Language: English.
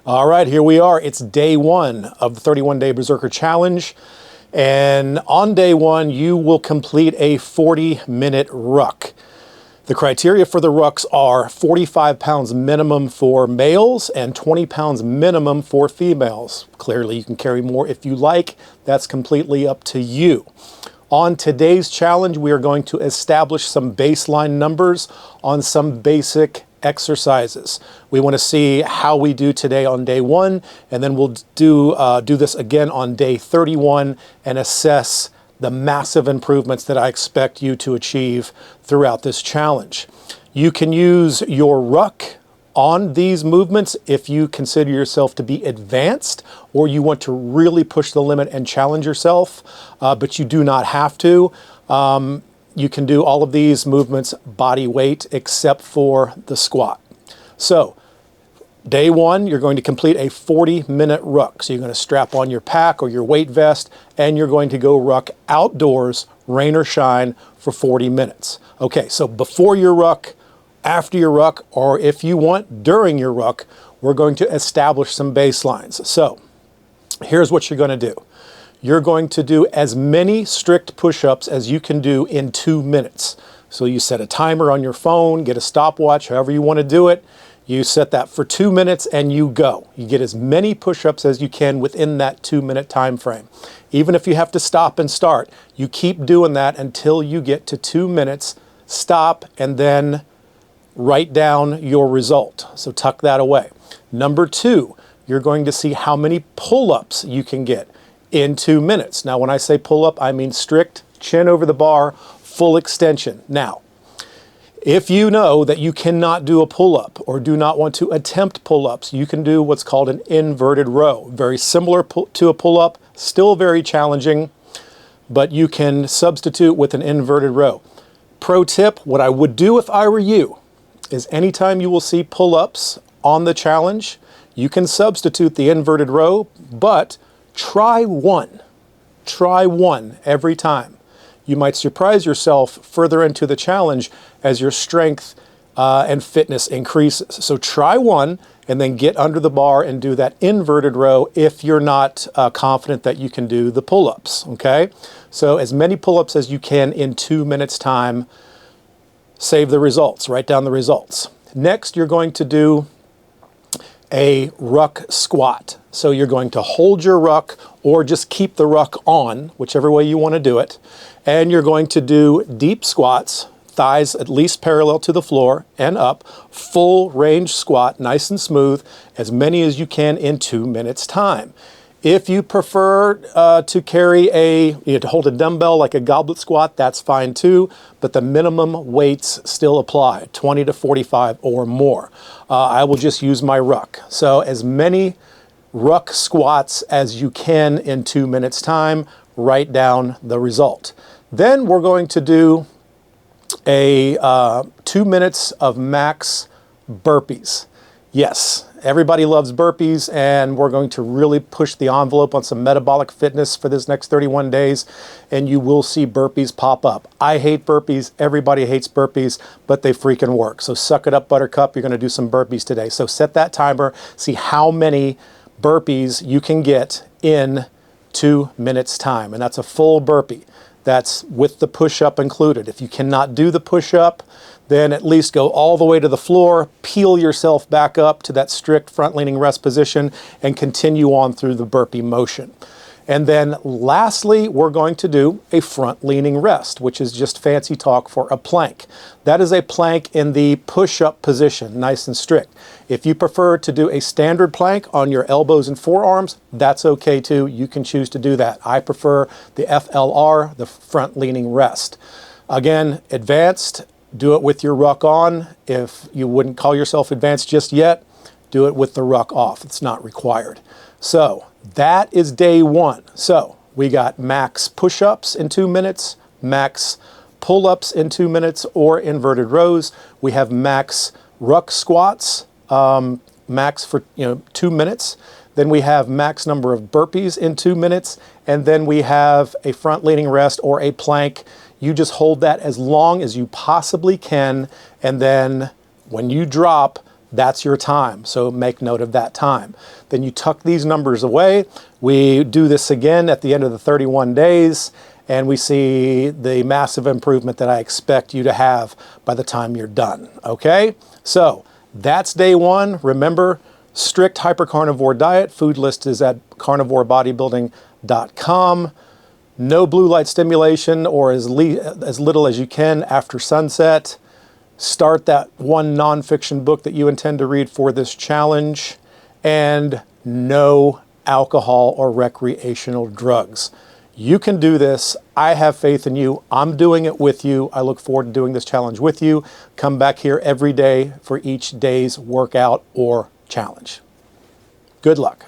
All right, here we are. It's day one of the 31-day Berserker Challenge. And on day one, you will complete a 40-minute ruck. The criteria for the rucks are 45 pounds minimum for males and 20 pounds minimum for females. Clearly, you can carry more if you like. That's completely up to you. On today's challenge, we are going to establish some baseline numbers on some basic exercises. We want to see how we do today on day one, and then we'll do this again on day 31 and assess the massive improvements that I expect you to achieve throughout this challenge. You can use your ruck on these movements if you consider yourself to be advanced or you want to really push the limit and challenge yourself, but you do not have to. You can do all of these movements body weight except for the squat. So day one, you're going to complete a 40-minute ruck. So you're going to strap on your pack or your weight vest, and you're going to go ruck outdoors, rain or shine, for 40 minutes. Okay, so before your ruck, after your ruck, or if you want, during your ruck, we're going to establish some baselines. So here's what you're going to do. You're going to do as many strict push-ups as you can do in 2 minutes. So you set a timer on your phone, get a stopwatch, however you want to do it. You set that for 2 minutes and you go. You get as many push-ups as you can within that 2-minute time frame. Even if you have to stop and start, you keep doing that until you get to 2 minutes, stop, and then write down your result. So tuck that away. Number two, you're going to see how many pull-ups you can get in 2 minutes. Now, when I say pull up, I mean strict chin over the bar, full extension. Now, if you know that you cannot do a pull-up or do not want to attempt pull-ups, you can do what's called an inverted row. Very similar to a pull-up, still very challenging, but you can substitute with an inverted row. Pro tip, what I would do if I were you is anytime you will see pull-ups on the challenge, you can substitute the inverted row, but try one every time. You might surprise yourself further into the challenge as your strength and fitness increases. So try one and then get under the bar and do that inverted row if you're not confident that you can do the pull-ups, okay? So as many pull-ups as you can in 2 minutes time. Save the results, write down the results. Next, you're going to do a ruck squat. So you're going to hold your ruck or just keep the ruck on, whichever way you want to do it. And you're going to do deep squats, thighs at least parallel to the floor and up, full range squat, nice and smooth, as many as you can in 2 minutes time. If you prefer to carry to hold a dumbbell like a goblet squat, that's fine too, but the minimum weights still apply, 20 to 45 or more. I will just use my ruck. So as many ruck squats as you can in 2 minutes time, write down the result. Then we're going to do a 2 minutes of max burpees. Yes, everybody loves burpees, and we're going to really push the envelope on some metabolic fitness for this next 31 days, and you will see burpees pop up. I hate burpees. Everybody hates burpees, but they freaking work. So suck it up, Buttercup. You're going to do some burpees today. So set that timer. See how many burpees you can get in 2 minutes time, and that's a full burpee. That's with the push-up included. If you cannot do the push-up, then at least go all the way to the floor, peel yourself back up to that strict front-leaning rest position, and continue on through the burpee motion. And then lastly, we're going to do a front-leaning rest, which is just fancy talk for a plank. That is a plank in the push-up position, nice and strict. If you prefer to do a standard plank on your elbows and forearms, that's okay too. You can choose to do that. I prefer the FLR, the front-leaning rest. Again, advanced, do it with your ruck on. If you wouldn't call yourself advanced just yet, do it with the ruck off. It's not required. So that is day one. So we got max push-ups in 2 minutes, max pull-ups in 2 minutes or inverted rows. We have max ruck squats, max for 2 minutes. Then we have max number of burpees in 2 minutes. And then we have a front-leaning rest or a plank. You just hold that as long as you possibly can. And then when you drop, That's your time, so make note of that time. Then you tuck these numbers away. We do this again at the end of the 31 days, and we see the massive improvement that I expect you to have by the time you're done, okay? So that's day one. Remember, strict hypercarnivore diet. Food list is at carnivorebodybuilding.com. No blue light stimulation, or as little as you can after sunset. Start that one nonfiction book that you intend to read for this challenge, and no alcohol or recreational drugs. You can do this. I have faith in you. I'm doing it with you. I look forward to doing this challenge with you. Come back here every day for each day's workout or challenge. Good luck.